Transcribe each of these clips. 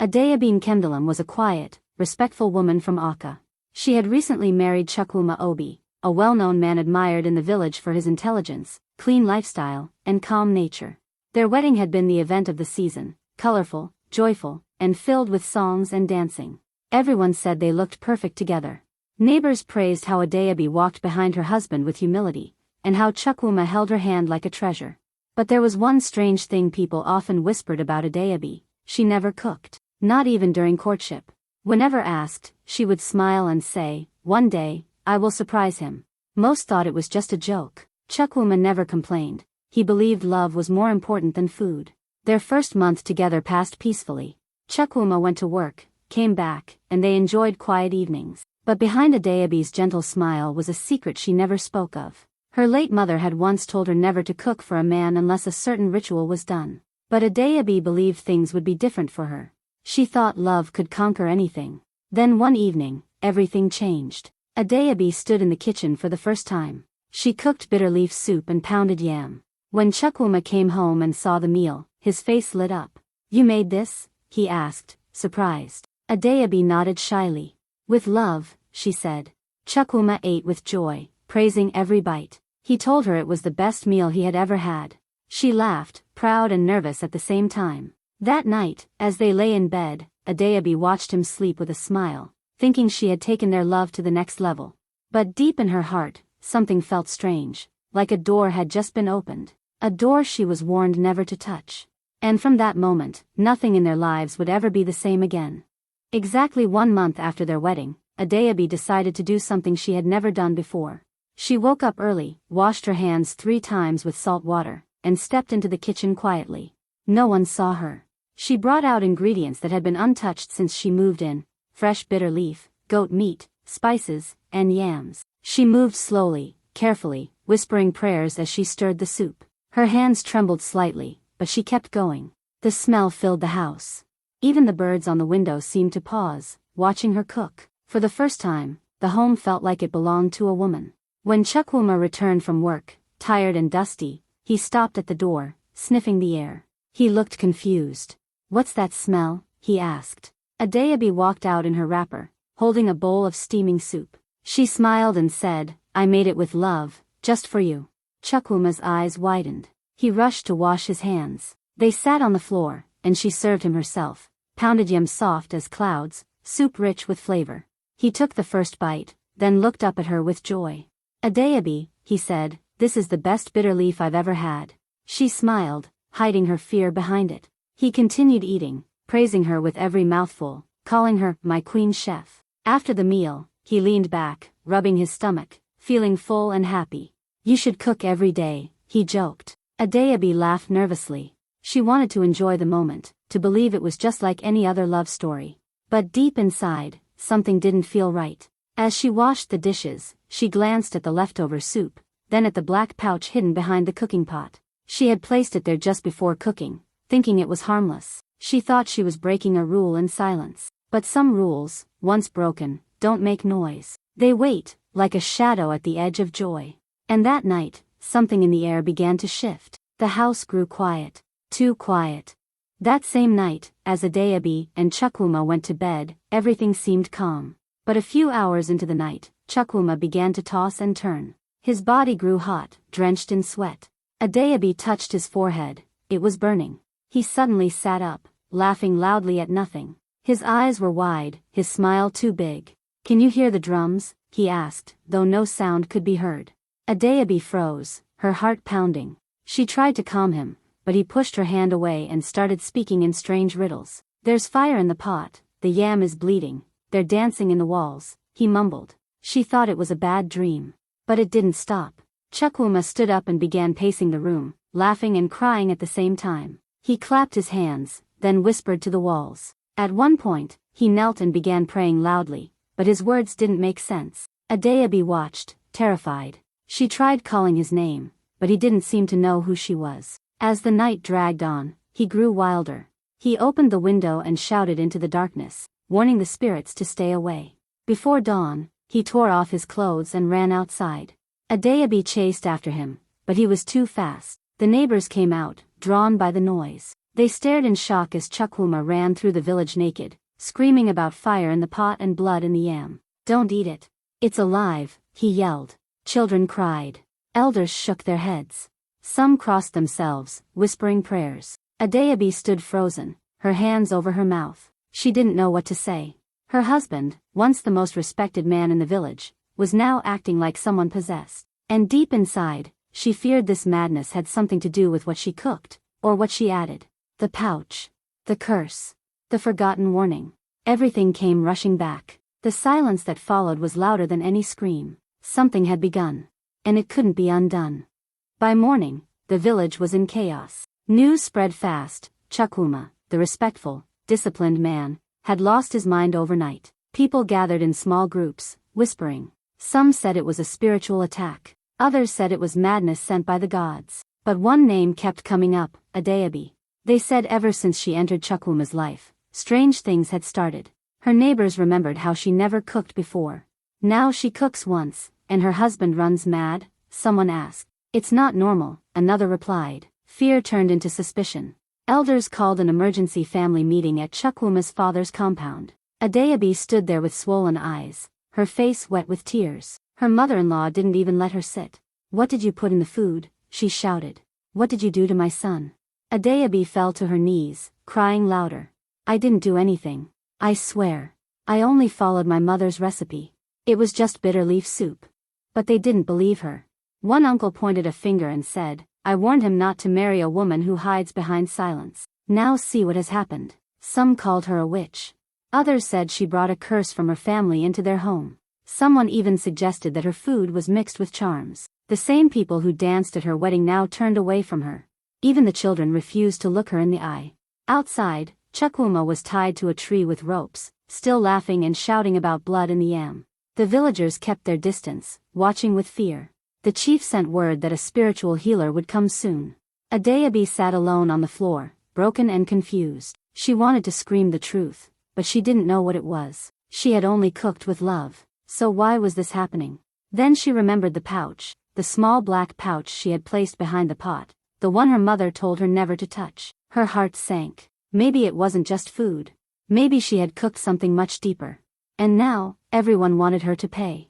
Adayabine Kendallum was a quiet, respectful woman from Aka. She had recently married Chukwuma Obi, a well-known man admired in the village for his intelligence, clean lifestyle, and calm nature. Their wedding had been the event of the season, colorful, joyful, and filled with songs and dancing. Everyone said they looked perfect together. Neighbors praised how Adayabi walked behind her husband with humility, and how Chukwuma held her hand like a treasure. But there was one strange thing people often whispered about Adayabi: she never cooked, not even during courtship. Whenever asked, she would smile and say, "One day, I will surprise him." Most thought it was just a joke. Chukwuma never complained. He believed love was more important than food. Their first month together passed peacefully. Chukwuma went to work, came back, and they enjoyed quiet evenings. But behind Adayabi's gentle smile was a secret she never spoke of. Her late mother had once told her never to cook for a man unless a certain ritual was done. But Adayabi believed things would be different for her. She thought love could conquer anything. Then one evening, everything changed. Adayabi stood in the kitchen for the first time. She cooked bitter leaf soup and pounded yam. When Chukwuma came home and saw the meal, his face lit up. "You made this?" he asked, surprised. Adayabi nodded shyly. "With love," she said. Chukwuma ate with joy, praising every bite. He told her it was the best meal he had ever had. She laughed, proud and nervous at the same time. That night, as they lay in bed, Adayabi watched him sleep with a smile, thinking she had taken their love to the next level. But deep in her heart, something felt strange, like a door had just been opened, a door she was warned never to touch. And from that moment, nothing in their lives would ever be the same again. Exactly 1 month after their wedding, Adayabi decided to do something she had never done before. She woke up early, washed her hands 3 times with salt water, and stepped into the kitchen quietly. No one saw her. She brought out ingredients that had been untouched since she moved in: fresh bitter leaf, goat meat, spices, and yams. She moved slowly, carefully, whispering prayers as she stirred the soup. Her hands trembled slightly, but she kept going. The smell filled the house. Even the birds on the window seemed to pause, watching her cook. For the first time, the home felt like it belonged to a woman. When Chukwuma returned from work, tired and dusty, he stopped at the door, sniffing the air. He looked confused. "What's that smell?" he asked. Adayabi walked out in her wrapper, holding a bowl of steaming soup. She smiled and said, "I made it with love, just for you." Chukwuma's eyes widened. He rushed to wash his hands. They sat on the floor, and she served him herself, pounded yam soft as clouds, soup rich with flavor. He took the first bite, then looked up at her with joy. "Adayabi," he said, "this is the best bitter leaf I've ever had." She smiled, hiding her fear behind it. He continued eating, praising her with every mouthful, calling her my queen chef. After the meal, he leaned back, rubbing his stomach, feeling full and happy. "You should cook every day," he joked. Adayabi laughed nervously. She wanted to enjoy the moment, to believe it was just like any other love story. But deep inside, something didn't feel right. As she washed the dishes, she glanced at the leftover soup, then at the black pouch hidden behind the cooking pot. She had placed it there just before cooking, thinking it was harmless. She thought she was breaking a rule in silence. But some rules, once broken, don't make noise. They wait, like a shadow at the edge of joy. And that night, something in the air began to shift. The house grew quiet. Too quiet. That same night, as Adayabi and Chukwuma went to bed, everything seemed calm. But a few hours into the night, Chukwuma began to toss and turn. His body grew hot, drenched in sweat. Adayabi touched his forehead. It was burning. He suddenly sat up, laughing loudly at nothing. His eyes were wide, his smile too big. "Can you hear the drums?" he asked, though no sound could be heard. Adayabi froze, her heart pounding. She tried to calm him, but he pushed her hand away and started speaking in strange riddles. "There's fire in the pot, the yam is bleeding, they're dancing in the walls," he mumbled. She thought it was a bad dream. But it didn't stop. Chukwuma stood up and began pacing the room, laughing and crying at the same time. He clapped his hands, then whispered to the walls. At one point, he knelt and began praying loudly, but his words didn't make sense. Adayabi watched, terrified. She tried calling his name, but he didn't seem to know who she was. As the night dragged on, he grew wilder. He opened the window and shouted into the darkness, warning the spirits to stay away. Before dawn, he tore off his clothes and ran outside. Adayabi chased after him, but he was too fast. The neighbors came out, drawn by the noise. They stared in shock as Chukwuma ran through the village naked, screaming about fire in the pot and blood in the yam. "Don't eat it. It's alive," he yelled. Children cried. Elders shook their heads. Some crossed themselves, whispering prayers. Adeobi stood frozen, her hands over her mouth. She didn't know what to say. Her husband, once the most respected man in the village, was now acting like someone possessed. And deep inside, she feared this madness had something to do with what she cooked, or what she added. The pouch. The curse. The forgotten warning. Everything came rushing back. The silence that followed was louder than any scream. Something had begun. And it couldn't be undone. By morning, the village was in chaos. News spread fast. Chukwuma, the respectful, disciplined man, had lost his mind overnight. People gathered in small groups, whispering. Some said it was a spiritual attack. Others said it was madness sent by the gods. But one name kept coming up, Adeobi. They said ever since she entered Chukwuma's life, strange things had started. Her neighbors remembered how she never cooked before. Now she cooks once, and her husband runs mad, someone asked. "It's not normal," another replied. Fear turned into suspicion. Elders called an emergency family meeting at Chukwuma's father's compound. Adeobi stood there with swollen eyes, her face wet with tears. Her mother-in-law didn't even let her sit. "What did you put in the food?" she shouted. "What did you do to my son?" Adeobi fell to her knees, crying louder. "I didn't do anything. I swear. I only followed my mother's recipe. It was just bitter leaf soup." But they didn't believe her. One uncle pointed a finger and said, "I warned him not to marry a woman who hides behind silence. Now see what has happened." Some called her a witch. Others said she brought a curse from her family into their home. Someone even suggested that her food was mixed with charms. The same people who danced at her wedding now turned away from her. Even the children refused to look her in the eye. Outside, Chukwuma was tied to a tree with ropes, still laughing and shouting about blood in the yam. The villagers kept their distance, watching with fear. The chief sent word that a spiritual healer would come soon. Adeobi sat alone on the floor, broken and confused. She wanted to scream the truth, but she didn't know what it was. She had only cooked with love. So why was this happening? Then she remembered the pouch, the small black pouch she had placed behind the pot, the one her mother told her never to touch. Her heart sank. Maybe it wasn't just food. Maybe she had cooked something much deeper. And now, everyone wanted her to pay.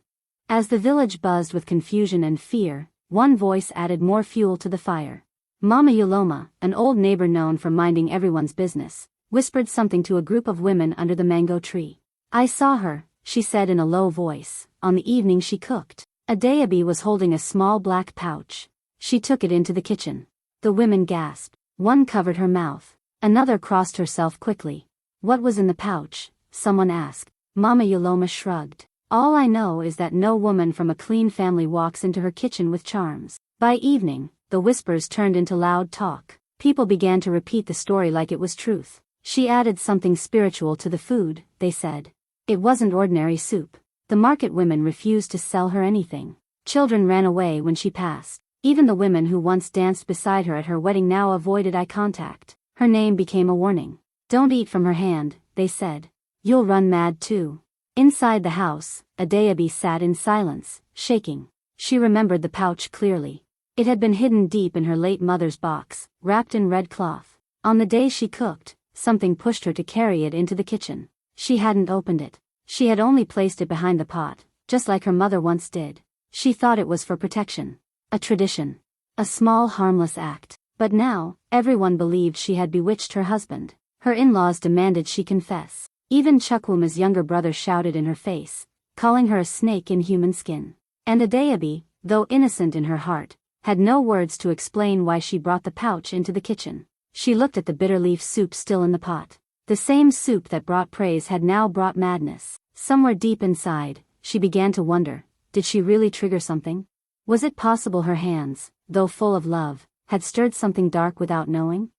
As the village buzzed with confusion and fear, one voice added more fuel to the fire. Mama Yuloma, an old neighbor known for minding everyone's business, whispered something to a group of women under the mango tree. "I saw her," she said in a low voice, "on the evening she cooked." Adeobi was holding a small black pouch. She took it into the kitchen. The women gasped. One covered her mouth. Another crossed herself quickly. "What was in the pouch?" someone asked. Mama Yuloma shrugged. "All I know is that no woman from a clean family walks into her kitchen with charms." By evening, the whispers turned into loud talk. People began to repeat the story like it was truth. She added something spiritual to the food, they said. It wasn't ordinary soup. The market women refused to sell her anything. Children ran away when she passed. Even the women who once danced beside her at her wedding now avoided eye contact. Her name became a warning. "Don't eat from her hand," they said. "You'll run mad too." Inside the house, Adeobi sat in silence, shaking. She remembered the pouch clearly. It had been hidden deep in her late mother's box, wrapped in red cloth. On the day she cooked, something pushed her to carry it into the kitchen. She hadn't opened it. She had only placed it behind the pot, just like her mother once did. She thought it was for protection. A tradition. A small harmless act. But now, everyone believed she had bewitched her husband. Her in-laws demanded she confess. Even Chukwuma's younger brother shouted in her face, calling her a snake in human skin. And Adeobi, though innocent in her heart, had no words to explain why she brought the pouch into the kitchen. She looked at the bitter leaf soup still in the pot. The same soup that brought praise had now brought madness. Somewhere deep inside, she began to wonder, did she really trigger something? Was it possible her hands, though full of love, had stirred something dark without knowing?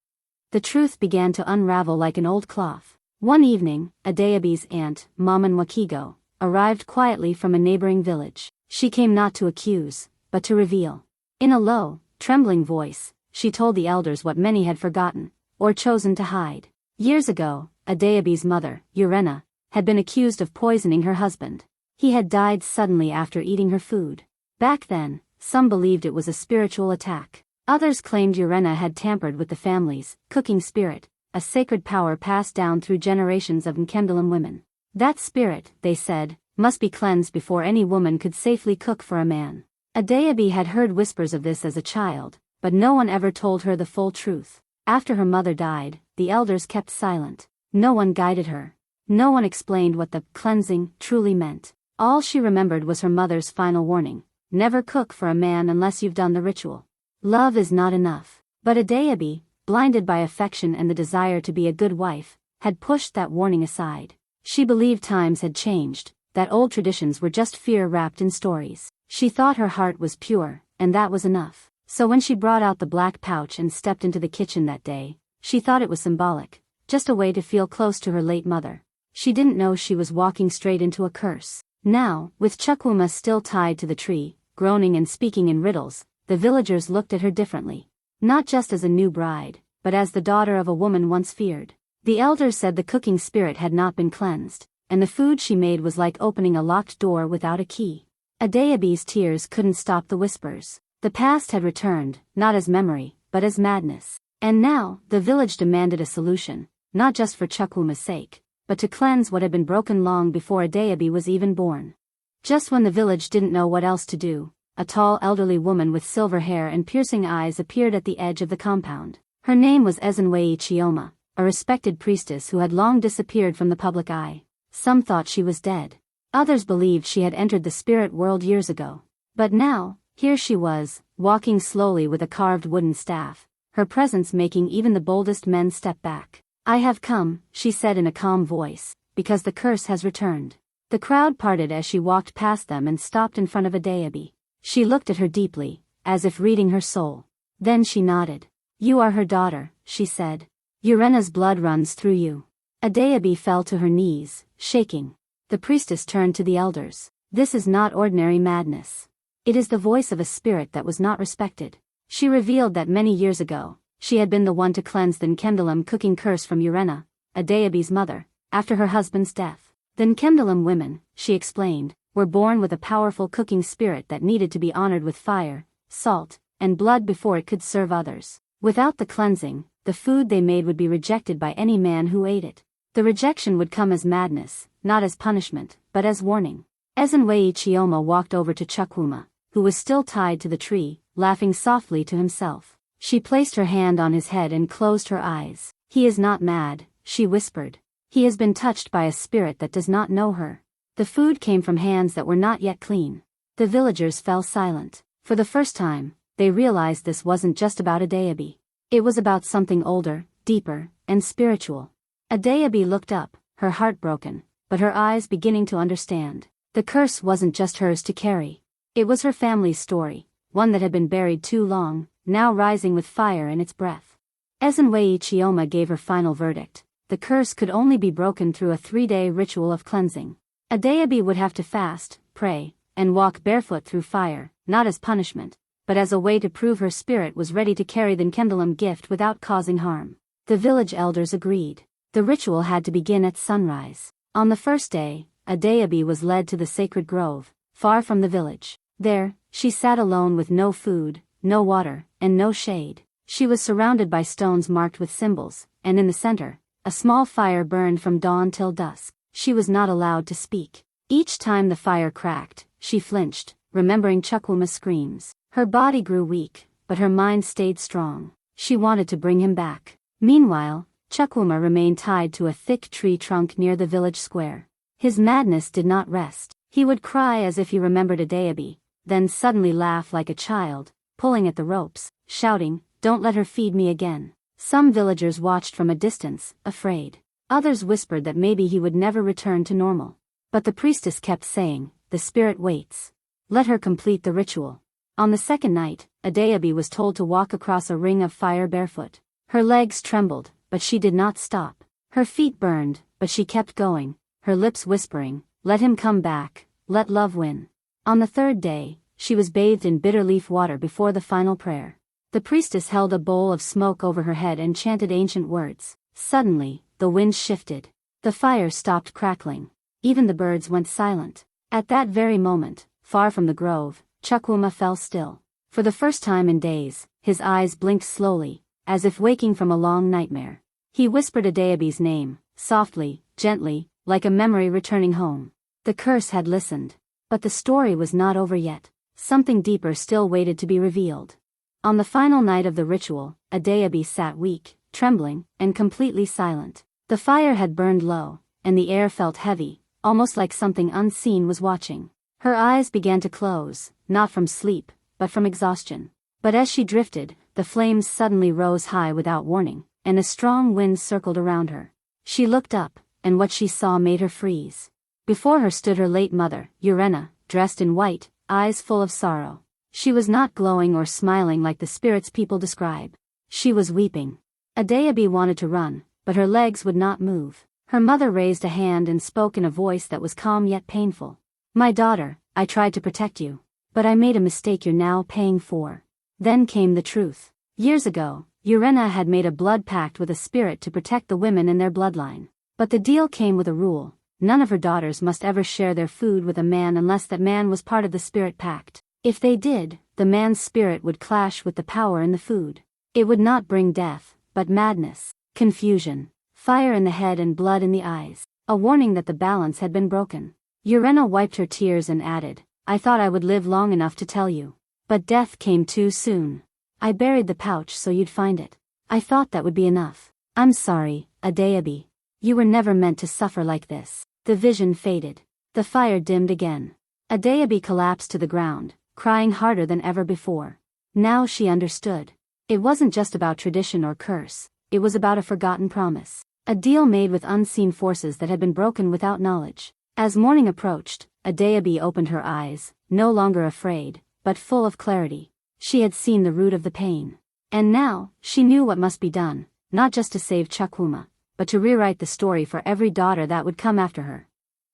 The truth began to unravel like an old cloth. One evening, Adeobi's aunt, Mama Nwakigo, arrived quietly from a neighboring village. She came not to accuse, but to reveal. In a low, trembling voice, she told the elders what many had forgotten, or chosen to hide. Years ago, Adeobi's mother, Urena, had been accused of poisoning her husband. He had died suddenly after eating her food. Back then, some believed it was a spiritual attack. Others claimed Urena had tampered with the family's cooking spirit, a sacred power passed down through generations of Nkendalum women. That spirit, they said, must be cleansed before any woman could safely cook for a man. Adayabi had heard whispers of this as a child, but no one ever told her the full truth. After her mother died, the elders kept silent. No one guided her. No one explained what the cleansing truly meant. All she remembered was her mother's final warning: never cook for a man unless you've done the ritual. Love is not enough. But Adayabi, blinded by affection and the desire to be a good wife, had pushed that warning aside. She believed times had changed, that old traditions were just fear wrapped in stories. She thought her heart was pure, and that was enough. So when she brought out the black pouch and stepped into the kitchen that day, she thought it was symbolic, just a way to feel close to her late mother. She didn't know she was walking straight into a curse. Now, with Chukwuma still tied to the tree, groaning and speaking in riddles, the villagers looked at her differently. Not just as a new bride, but as the daughter of a woman once feared. The elders said the cooking spirit had not been cleansed, and the food she made was like opening a locked door without a key. Adayabi's tears couldn't stop the whispers. The past had returned, not as memory, but as madness. And now, the village demanded a solution, not just for Chukwuma's sake, but to cleanse what had been broken long before Adayabi was even born. Just when the village didn't know what else to do, a tall elderly woman with silver hair and piercing eyes appeared at the edge of the compound. Her name was Ezenwei Chioma, a respected priestess who had long disappeared from the public eye. Some thought she was dead. Others believed she had entered the spirit world years ago. But now, here she was, walking slowly with a carved wooden staff, her presence making even the boldest men step back. "I have come," she said in a calm voice, "because the curse has returned." The crowd parted as she walked past them and stopped in front of Adayabi. She looked at her deeply, as if reading her soul. Then she nodded. "You are her daughter," she said. "Urena's blood runs through you." Adayabi fell to her knees, shaking. The priestess turned to the elders. "This is not ordinary madness. It is the voice of a spirit that was not respected." She revealed that many years ago, she had been the one to cleanse the Nkendalum cooking curse from Urena, Adayabi's mother, after her husband's death. The Nkendalum women, she explained, were born with a powerful cooking spirit that needed to be honored with fire, salt, and blood before it could serve others. Without the cleansing, the food they made would be rejected by any man who ate it. The rejection would come as madness, not as punishment, but as warning. Ezenwei Chioma walked over to Chukwuma, who was still tied to the tree, laughing softly to himself. She placed her hand on his head and closed her eyes. "He is not mad," she whispered. "He has been touched by a spirit that does not know her." The food came from hands that were not yet clean. The villagers fell silent. For the first time, they realized this wasn't just about Adayabi. It was about something older, deeper, and spiritual. Adayabi looked up, her heart broken, but her eyes beginning to understand. The curse wasn't just hers to carry. It was her family's story, one that had been buried too long, now rising with fire in its breath. Ezenwei Chioma gave her final verdict. The curse could only be broken through a 3-day ritual of cleansing. Adayabi would have to fast, pray, and walk barefoot through fire, not as punishment, but as a way to prove her spirit was ready to carry the Nkendalum gift without causing harm. The village elders agreed. The ritual had to begin at sunrise. On the first day, Adayabi was led to the sacred grove, far from the village. There, she sat alone with no food, no water, and no shade. She was surrounded by stones marked with symbols, and in the center, a small fire burned from dawn till dusk. She was not allowed to speak. Each time the fire cracked, she flinched, remembering Chukwuma's screams. Her body grew weak, but her mind stayed strong. She wanted to bring him back. Meanwhile, Chukwuma remained tied to a thick tree trunk near the village square. His madness did not rest. He would cry as if he remembered Adayabi, then suddenly laugh like a child, pulling at the ropes, shouting, "Don't let her feed me again." Some villagers watched from a distance, afraid. Others whispered that maybe he would never return to normal. But the priestess kept saying, "The spirit waits. Let her complete the ritual." On the second night, Adayabi was told to walk across a ring of fire barefoot. Her legs trembled, but she did not stop. Her feet burned, but she kept going, her lips whispering, "Let him come back, let love win." On the third day, she was bathed in bitter leaf water before the final prayer. The priestess held a bowl of smoke over her head and chanted ancient words. Suddenly, the wind shifted. The fire stopped crackling. Even the birds went silent. At that very moment, far from the grove, Chukwuma fell still. For the first time in days, his eyes blinked slowly, as if waking from a long nightmare. He whispered Adayabi's name, softly, gently, like a memory returning home. The curse had listened. But the story was not over yet. Something deeper still waited to be revealed. On the final night of the ritual, Adayabi sat weak, trembling, and completely silent. The fire had burned low, and the air felt heavy, almost like something unseen was watching. Her eyes began to close, not from sleep, but from exhaustion. But as she drifted, the flames suddenly rose high without warning, and a strong wind circled around her. She looked up, and what she saw made her freeze. Before her stood her late mother, Urena, dressed in white, eyes full of sorrow. She was not glowing or smiling like the spirits people describe. She was weeping. Adayabi wanted to run, but her legs would not move. Her mother raised a hand and spoke in a voice that was calm yet painful. "My daughter, I tried to protect you. But I made a mistake you're now paying for." Then came the truth. Years ago, Urena had made a blood pact with a spirit to protect the women in their bloodline. But the deal came with a rule. None of her daughters must ever share their food with a man unless that man was part of the spirit pact. If they did, the man's spirit would clash with the power in the food. It would not bring death, but madness, confusion, fire in the head and blood in the eyes. A warning that the balance had been broken. Urena wiped her tears and added, "I thought I would live long enough to tell you. But death came too soon. I buried the pouch so you'd find it. I thought that would be enough. I'm sorry, Adayabi. You were never meant to suffer like this." The vision faded. The fire dimmed again. Adayabi collapsed to the ground, crying harder than ever before. Now she understood. It wasn't just about tradition or curse, it was about a forgotten promise. A deal made with unseen forces that had been broken without knowledge. As morning approached, Adayabi opened her eyes, no longer afraid, but full of clarity. She had seen the root of the pain. And now, she knew what must be done, not just to save Chukwuma, but to rewrite the story for every daughter that would come after her.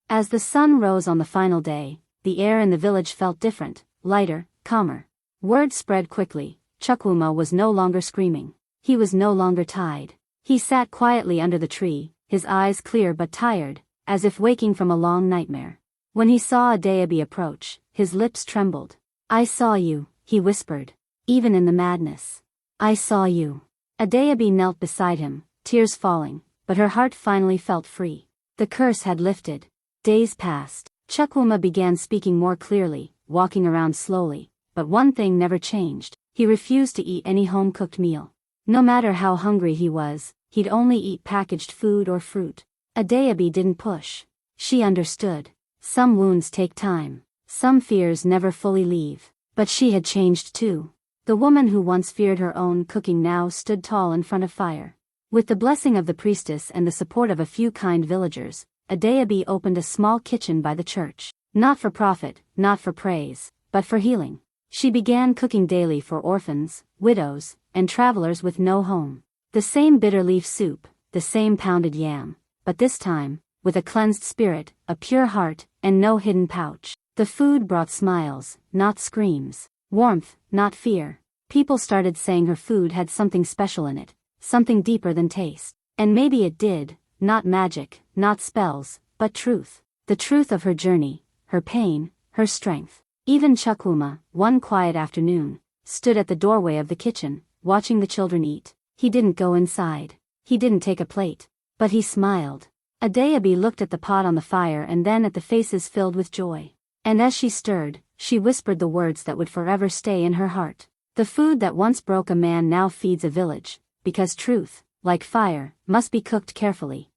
As the sun rose on the final day, the air in the village felt different, lighter, calmer. Word spread quickly. Chukwuma was no longer screaming. He was no longer tied. He sat quietly under the tree, his eyes clear but tired, as if waking from a long nightmare. When he saw Adayabi approach, his lips trembled. "I saw you," he whispered. "Even in the madness. I saw you." Adayabi knelt beside him, tears falling, but her heart finally felt free. The curse had lifted. Days passed. Chukwuma began speaking more clearly, walking around slowly, but one thing never changed. He refused to eat any home-cooked meal. No matter how hungry he was, he'd only eat packaged food or fruit. Adayabi didn't push. She understood. Some wounds take time. Some fears never fully leave. But she had changed too. The woman who once feared her own cooking now stood tall in front of fire. With the blessing of the priestess and the support of a few kind villagers, Adayabi opened a small kitchen by the church. Not for profit, not for praise, but for healing. She began cooking daily for orphans, widows, and travelers with no home. The same bitter leaf soup, the same pounded yam, but this time, with a cleansed spirit, a pure heart, and no hidden pouch. The food brought smiles, not screams. Warmth, not fear. People started saying her food had something special in it, something deeper than taste. And maybe it did, not magic, not spells, but truth. The truth of her journey, her pain, her strength. Even Chukwuma, one quiet afternoon, stood at the doorway of the kitchen, watching the children eat. He didn't go inside. He didn't take a plate. But he smiled. Adayabi looked at the pot on the fire and then at the faces filled with joy. And as she stirred, she whispered the words that would forever stay in her heart. The food that once broke a man now feeds a village, because truth, like fire, must be cooked carefully.